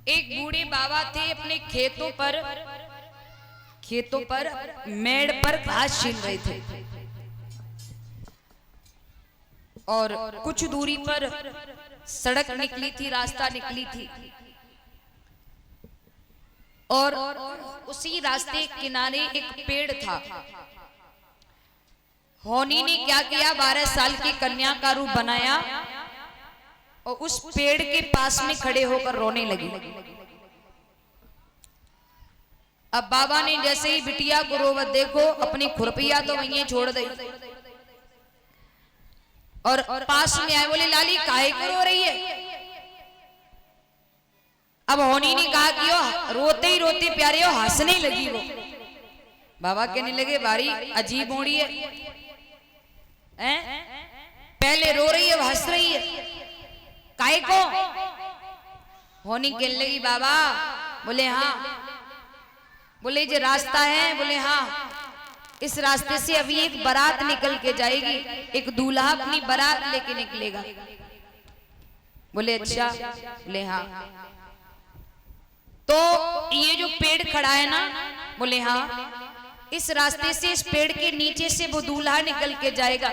एक बूढ़े बाबा थे, अपने खेतों पर मेड़ पर घास छील रहे थे और कुछ दूरी पर सड़क निकली थी, रास्ता निकली थी और उसी रास्ते के किनारे एक पेड़ था। होनी ने क्या किया, 12 साल की कन्या का रूप बनाया और उस पेड़ के पास में खड़े होकर रोने लगी। अब बाबा ने जैसे ही बिटिया को रोवत देखो, अपनी खुरपिया तो वहीं छोड़ दी और पास में आए, बोले लाली काहे को रो रही है। अब होनी ने कहा कि वो रोते ही रोते प्यारे हो हंसने लगी। वो बाबा कहने लगे बारी अजीब होड़ी है, पहले रो रही है अब हंस रही है, काहे को। होनी कहने लगी बाबा, बोले हाँ। बोले जो रास्ता है, बोले हाँ, इस रास्ते से अभी एक बारात निकल के जाएगी, एक दूल्हा अपनी बारात लेके निकलेगा। बोले अच्छा, बोले हाँ। तो ये जो पेड़ खड़ा है ना, बोले हाँ, इस रास्ते से, इस पेड़ के नीचे से वो दूल्हा निकल के जाएगा,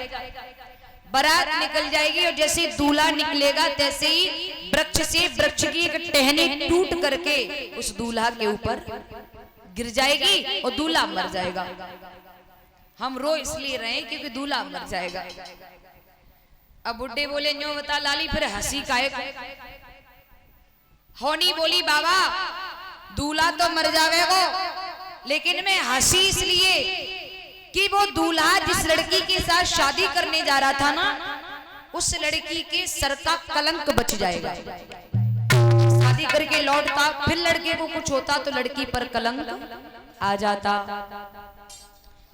बारात निकल जाएगी और जैसे दूल्हा निकलेगा तैसे ही वृक्ष से वृक्ष की एक टहनी टूट करके उस दूल्हा के ऊपर गिर जाएगी और दूल्हा मर जाएगा। हम रो इसलिए रहे क्योंकि दूल्हा मर जाएगा। अब बुड्ढे बोले न्यो बता लाली फिर हंसी काहे। होनी बोली बाबा दूल्हा तो मर जावेगो, लेकिन मैं हंसी इसलिए कि वो दूल्हा जिस लड़की के साथ शादी करने जा रहा था ना, उस लड़की के सर का कलंक बच जाएगा। शादी करके लौटता, फिर लड़के को कुछ होता तो लड़की पर कलंक आ जाता।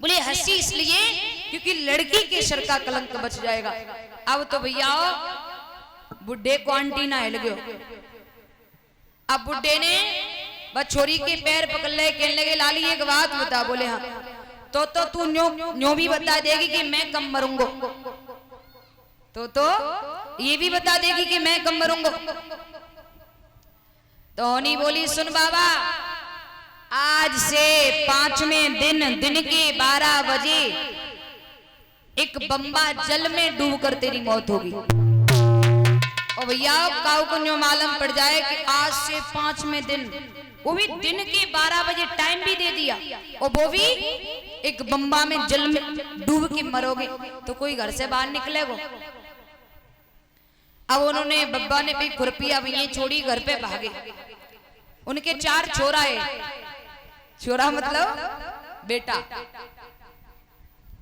बोले हंसी इसलिए क्योंकि लड़की के सर का कलंक बच जाएगा। अब तो भैया बुड्ढे को आंटी ना हिल गयो। अब बुड्ढे ने बस छोरी के पैर पकड़ ले, कहने लगे लाली एक बात बता। बोले हाँ। तो तू न्यो भी बता देगी कि मैं कम मरूंगा, तो ये भी बता देगी कि मैं कम मरूंगा। तो होनी बोली सुन बाबा, आज से 5वें दिन के 12 बजे एक बम्बा जल में डूबकर तेरी मौत होगी। और भैया काऊ को न्यो मालूम पड़ जाए कि आज से 5वें दिन, वो भी दिन के 12 बजे टाइम भी दे दिया और वो भी एक बम्बा में जल में डूब के मरोगे, तो कोई घर से बाहर निकलेगा। अब उन्होंने बब्बा ने भी खुरपिया भी छोड़ी, घर पे भागे। उनके 4 छोरा है, छोरा मतलब बेटा।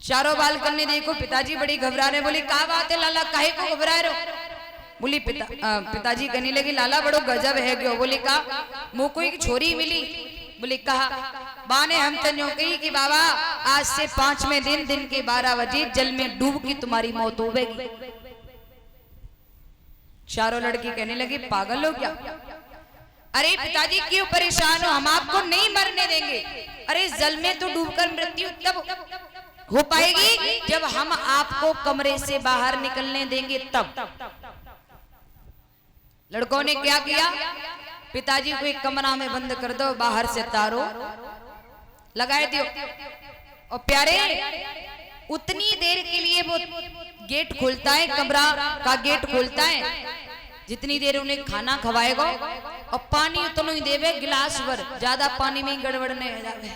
चारों बाल करने देखो, पिताजी बड़ी घबरा रहे। बोली क्या बात है लाला, काहे को घबरा रहे हो। बोली पिताजी कहने लगी लाला बड़ो गजब है गयो। बोले का मुँह को एक छोरी मिली। बोले कहा बाने हम तो न्यों कही कि बाबा आज से 5वें दिन के 12 बजे जल में डूब की तुम्हारी मौत होगी। चारों लड़की कहने लगी पागल हो क्या। अरे पिताजी क्यों परेशान हो, हम आपको नहीं मरने देंगे। अरे जल में तो डूबकर मृत्यु तब हो पाएगी जब हम आपको कमरे से बाहर निकलने देंगे तब। लड़कों ने क्या किया, पिताजी को एक कमरा में बंद कर दो, बाहर से तारो लगाए दियो। और प्यारे उतनी देर के लिए वो गेट खोलता है, कमरा का गेट खोलता है, जितनी देर उन्हें खाना खवाएगा। और पानी उतना ही देवे गिलास भर, ज्यादा पानी में गड़बड़ नहीं हो जाए।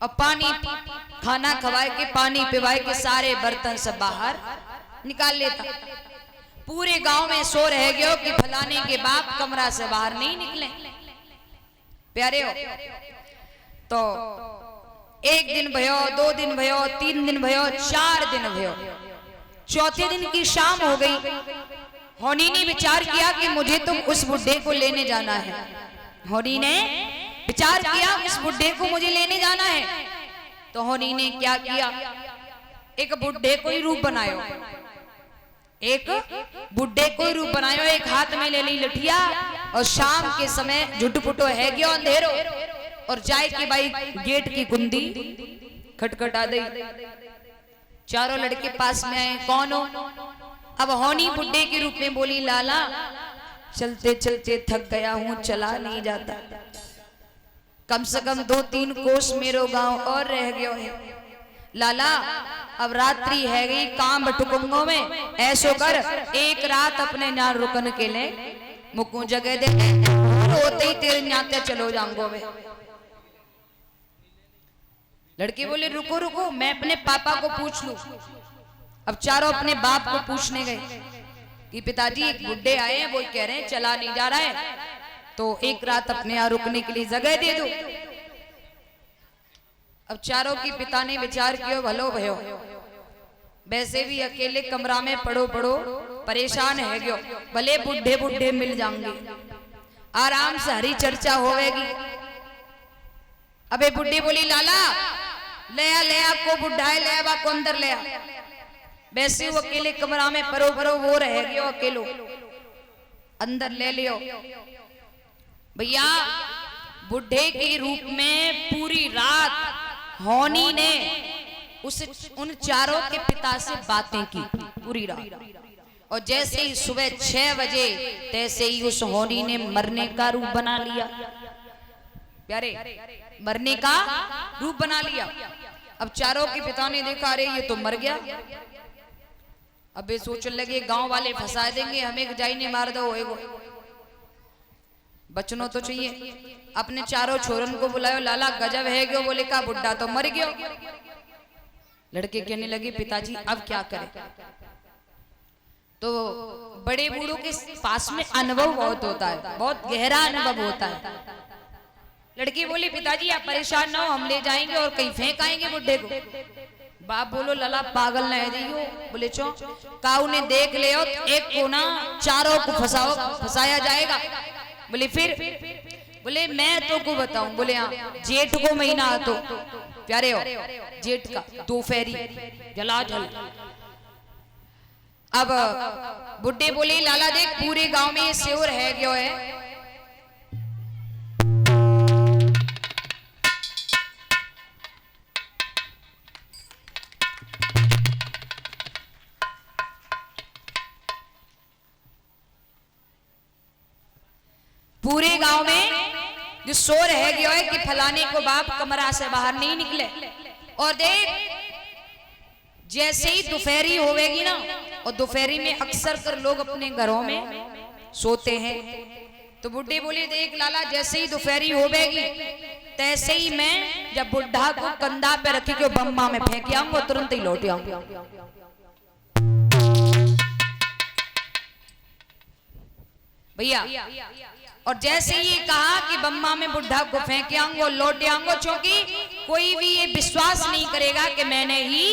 और पानी खाना खवाए के, पानी पिवाए के सारे बर्तन सब बाहर निकाल लेता। पूरे गांव में शोर रह गयो कि फलाने के बाप कमरा से बाहर नहीं निकले। प्यारे हो तो 1 दिन भयो, 2 दिन भयो, 3 दिन भयो, 4 दिन भयो। 4थे दिन की शाम हो गई। होनी ने विचार किया कि मुझे तो उस बुड्ढे को लेने जाना है। होनी ने विचार किया उस बुड्ढे को मुझे लेने जाना है। तो होनी ने क्या किया, एक बुड्ढे को ही रूप बनायो, एक बुड्ढे को रूप बनायो, एक हाथ में ले ली लठिया और शाम के समय झुटपुटो है गयो अंधेरो और जाए कि भाई गेट की कुंडी खटखटा दी। चारों लड़के पास में आए, कौन हो। अब होनी बुड्ढे के रूप में बोली लाला चलते चलते थक गया हूँ, चला नहीं जाता, कम से कम 2-3 कोस मेरो गांव और रह गयो है। लाला अब रात्रि है गई, काम बटुकुंगों में ऐसो कर एक रात अपने यहाँ रुकन के ले मुकू जगह दे, होते ही तेरे न्याते चलो जाऊंगो वे। लड़की बोली रुको रुको, मैं अपने पापा को पूछ लूं। अब चारों अपने बाप को पूछने गए कि पिताजी एक बुड्ढे आए हैं, वो कह रहे हैं चला नहीं जा रहा है, तो एक रात अपने यहाँ रुकने के लिए जगह दे दो। अब चारों की पिता ने विचार किया, भलो भयो, वैसे भी अकेले कमरा में पड़ो पड़ो परेशान है गयो, भले बुढ़े बुढ़े मिल जाएंगे, आराम से हरी चर्चा होगी। अबे बुढ़ी बोली लाला ले आ को बुढ़ा है, ले बा को अंदर ले आ। वैसे वो अकेले कमरा में परो परो वो रह गयो अकेलो, अंदर ले लियो। भैया बुढ़े के रूप में पूरी रात होनी ने उन चारों के पिता से बातें की पूरी रात, और जैसे ही सुबह 6 बजे तैसे ही उस होनी ने मरने का रूप बना लिया। प्यारे मरने का रूप बना लिया। अब चारों के पिता ने देखा अरे ये तो मर गया। अब ये सोचने लगे गांव वाले फंसा देंगे हमें, जाई नहीं मार दो होएगो, बचनो तो चाहिए। अपने चारों छोरन को बुलायो, लाला गजब है गयो। बोले का बुड्ढा तो मर गयो। लड़के कहने लगे पिताजी अब क्या करें। तो बड़े बूढ़ों के पास में अनुभव बहुत होता है, बहुत गहरा अनुभव होता है। लड़की बोली पिताजी आप परेशान ना हो, हम ले जाएंगे और कहीं फेंक आएंगे बुड्ढे को। बाप बोलो लला पागल न है दियो। बोले चो काऊ ने देख ले हो तो एक को ना चारों को फंसाया जाएगा। बोले फिर, बोले मैं तो को बताऊं। बोले हाँ जेठ को महीना तो प्यारे हो, जेठ का दोपहरी जलाझल। अब बुड्ढे बोले लाला देख पूरे गांव में ये श्योर है क्यों है। पूरे गांव में जो शोर है गया है कि फलाने को बाप कमरा से बाहर नहीं निकले। और देख जैसे ही दोपहरी होवेगी ना, और दोपहरी में अक्सर कर लोग अपने घरों में सोते हैं, तो बुढ़ी बोली देख लाला जैसे ही दोपहरी होवेगी तैसे ही मैं जब बुढ़ा को कंधा पे रखी के बम्मा में फेंक आऊंगा तुरंत ही लौट आऊंगा। भैया और जैसे ये कहा कि बम्मा में बुढ़ा को फेंक आऊंगा लौट आऊंगा, क्योंकि कोई भी ये विश्वास नहीं करेगा कि मैंने ही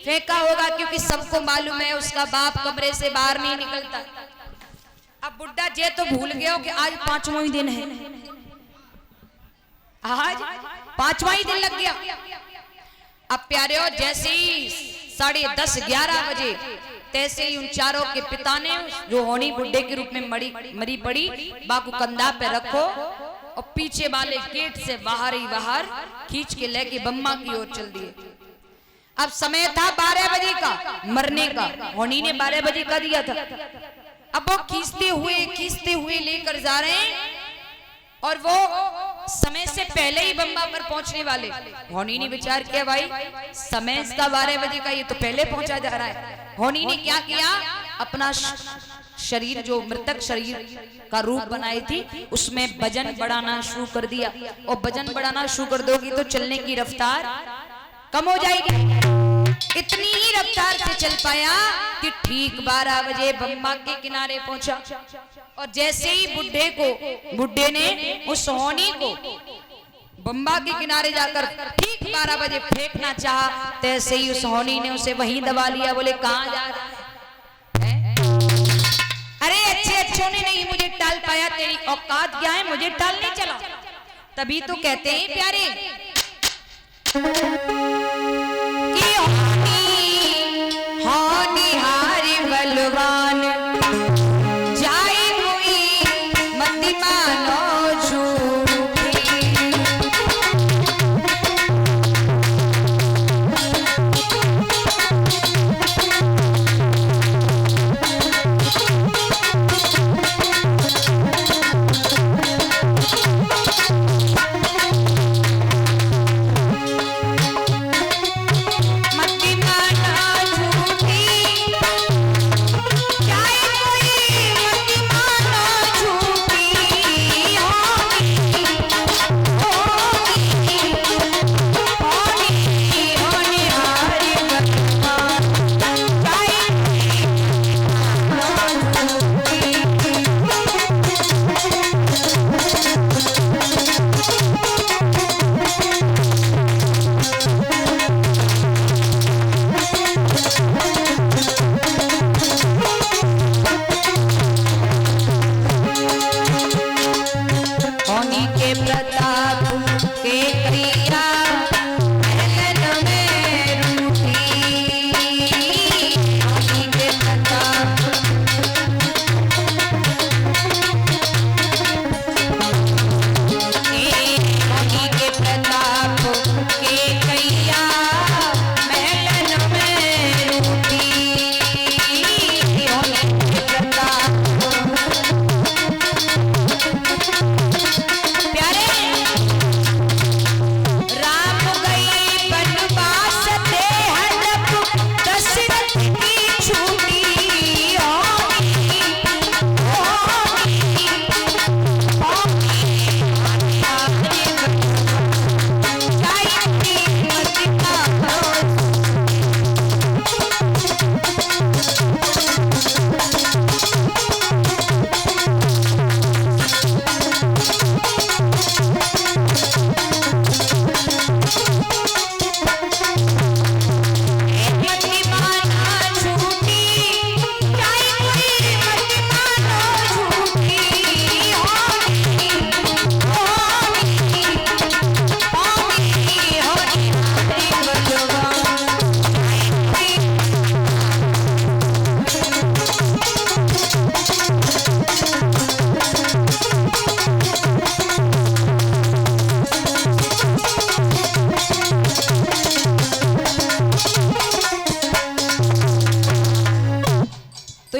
फेंका होगा, क्योंकि सबको मालूम है उसका बाप कमरे से बाहर नहीं निकलता। अब बुढ़ा जे तो भूल गया कि आज 5वां ही दिन है, आज 5वां ही दिन लग गया। अब प्यारे हो जैसे ही 10:30-11 बजे तैसे ही उन चारों के पिता ने जो होनी बुड्ढे के रूप में मरी पड़ी बाकू कंधा पे रखो और पीछे वाले गेट से बाहर ही बाहर खींच के लेके बम्मा की ओर चल दिए। अब समय था 12 बजे का मरने का, होनी ने 12 बजे का दिया था। अब वो खींचते हुए लेकर जा रहे हैं और वो समय से पहले ही बम्बा पर पहुंचने वाले। होनी ने विचार किया भाई समय इसका 12 बजे का, ये तो पहले पहुंचा जा रहा है। होनी ने क्या किया, अपना शरीर जो मृतक शरीर का रूप बनाई थी उसमें वजन बढ़ाना शुरू कर दिया, और वजन बढ़ाना शुरू कर दोगी तो चलने की रफ्तार कम हो जाएगी। इतनी ही रफ्तार से चल पाया कि ठीक 12 बजे बम्बा के किनारे पहुंचा। और जैसे ही बुड्ढे ने उस होनी को बम्बा के किनारे जाकर ठीक 12 बजे फेंकना चाहा, तैसे ही उस होनी ने उसे वहीं दबा लिया। बोले कहां जा रहा है? अरे अच्छे ने नहीं मुझे टाल पाया, तेरी औकात क्या है मुझे टालने चला। तभी तो कहते हैं प्यारे कि होनी हारी बलवान जाई हुई मति मानो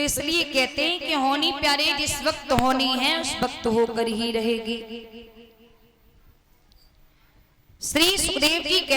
इसलिए कहते हैं कि होनी प्यारे जिस वक्त होनी है उस वक्त होकर ही रहेगी। श्री सुखदेव जी कहते